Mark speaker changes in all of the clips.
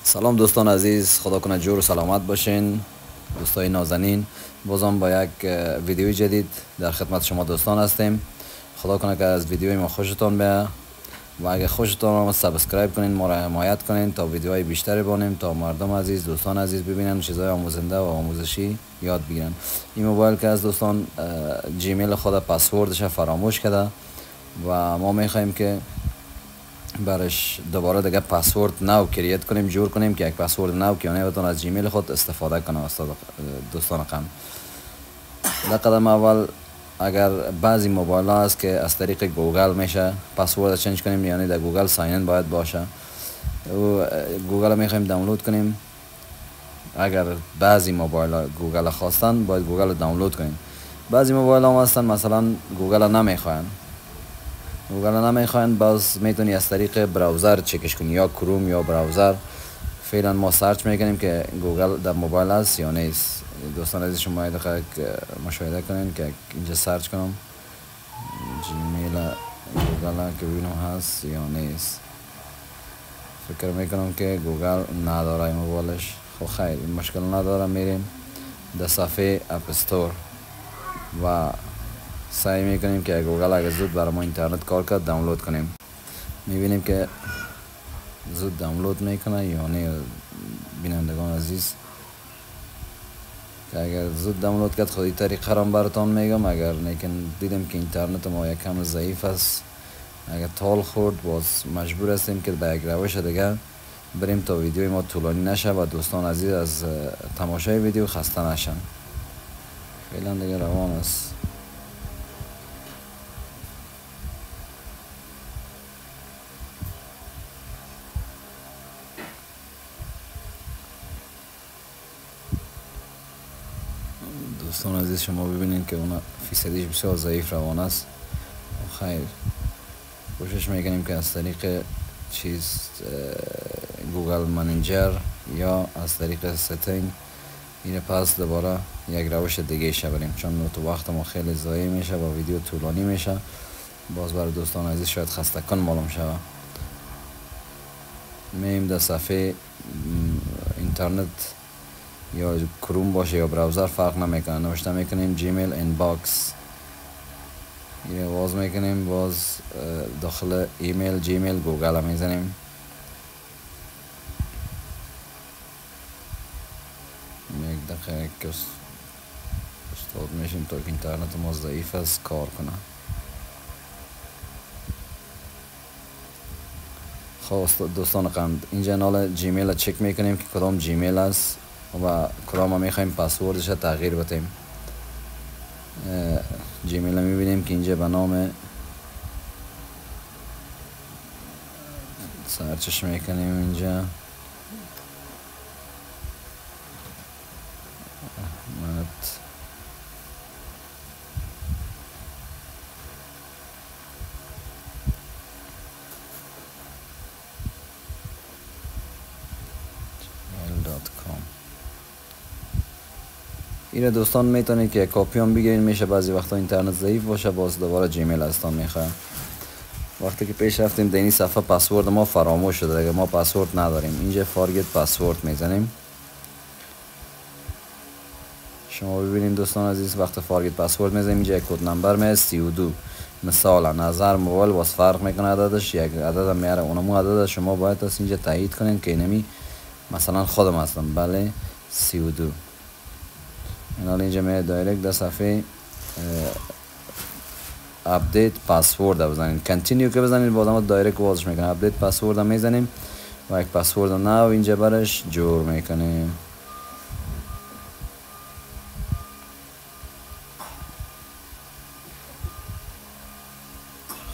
Speaker 1: سلام دوستان عزیز، خدا کنه جور و سلامت باشین. دوستای نازنین، بازم با یک ویدیوی جدید در خدمت شما دوستان هستیم. خدا کنه که از ویدیوی ما خوشتون بیاد و اگه خوشتون آمد سابسکرایب کنین، ما را حمایت کنین تا ویدیوهای بیشتری بانیم، تا مردم عزیز، دوستان عزیز ببینن چیزای آموزنده و آموزشی یاد بگیرن. این موبایل که از دوستان جیمیل خود پسوردش فراموش کرده و ما میخوایم که برش دوباره دیگه پسورد نو کرییت کنیم، جور کنیم که یک پسورد نو که اونها بتون از جیمیل خود استفاده کنه. دوستان قم در قدم اول اگر بعضی موبایل ها هست که از طریق گوگل میشه پسورد چنج کنیم، یعنی در گوگل ساین باید باشه و گوگل میخوایم دانلود کنیم. اگر بعضی موبایل ها گوگل خواستن باید گوگل دانلود کنیم. بعضی موبایل ها هستن مثلا گوگل نمیخواین، باز میتونی از طریق براوزر چکش کنی، یا کروم یا براوزر. فعلا ما سرچ میکنیم که گوگل در موبایل هست یا نیست. دوستان عزیز شما دقیق مشاهده کنین که اینجا سرچ کنم جیمیل گوگل که ببینم هست یا نیست. فکر میکنم که گوگل نداره این موبایلش. خب خیر، مشکل نداره، میریم در صفحه اپ استور و سعی میکنیم که گوگل اگر زود برای ما اینترنت کار کرد دانلود کنیم. میبینیم که زود دانلود میکنه یا نه. بینندگان عزیز که اگر زود دانلود کرد خودی طریقه را براتون میگم. اگر نیکن دیدیم که اینترنت ما یک کم ضعیف است، اگر طول خورد باز مجبور هستیم که به یک روش دیگه بریم تا ویدیوی ما طولانی نشه و دوستان عزیز از تماشای ویدیو خسته نشن. فعلا دیگه روان است. دوستان عزیز شما ببینید که اون فیصدیش بسیار ضعیف روان است. خیر، کوشش میکنیم که از طریق گوگل منیجر یا از طریق ستینگ این پس دوباره یک روش دیگه شه بریم، چون تو وقت ما خیلی ضایع میشه و ویدیو طولانی میشه. باز برای دوستان عزیز شاید خسته کن معلوم شود. میم در صفحه اینترنت یا کروم باشه یا براوزر فرق نمیکنه، نوشته میکنیم جیمیل اینباکس، یه باز میکنیم، باز داخل ایمیل جیمیل گوگل میزنیم. یک دقیقه که استاد میشیم تا که اینترنت ما ضعیف است کار کنه. خب دوستان قند، اینجا نال جیمیل چک میکنیم که کدام جیمیل است و کدام ما میخوایم پسوردش تغییر بدیم. جیمیل میبینیم که اینجا به نام سرچش میکنیم. اینجا این دوستان میتونید که کپی هم بگیرین، میشه بعضی وقتا اینترنت ضعیف باشه باز دوباره جیمیل هستان میخواه. وقتی که پیش رفتیم در این صفحه پسورد ما فراموش شده، اگر ما پسورد نداریم اینجا فارگت پسورد میزنیم. شما ببینید دوستان عزیز وقتی فارگت پسورد میزنیم اینجا یک کد نمبر میاد 32. مثلا نظر موبایل باز فرق میکنه عددش، یک عدد میاره اونمو عدد شما باید از اینجا تایید کنین که اینمی مثلا خودم هستم، بله 32. این اینجا میاد دایرکت در صفحه اپدیت پسورد بزنین، کانتینیو که بزنین باز هم دایرکت وازش میکنه. اپدیت پسورد میزنیم و یک پسورد نو اینجا برش جور میکنیم.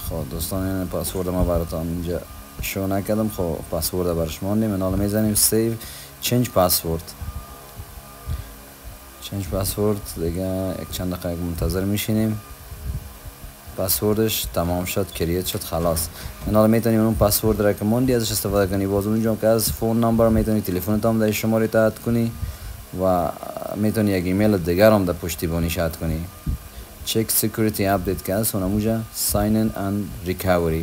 Speaker 1: خب دوستان این پسورد ما براتون اینجا شو نکردم. خب پسورد برش ماندیم. این میزنیم سیو چنج پسورد. چنج پسورد دیگه یک چند دقیقه منتظر میشینیم. پسوردش تمام شد، کرییت شد، خلاص. این میتونی اون پسورد را که موندی ازش استفاده کنی. باز اونجا که از فون نمبر میتونی تلفنت هم در شماره تحت کنی و میتونی یک ایمیل دیگر هم در پشتیبانی شد کنی. چک سکیوریتی اپدیت که هست اونموجا ساین ان اند ریکاوری.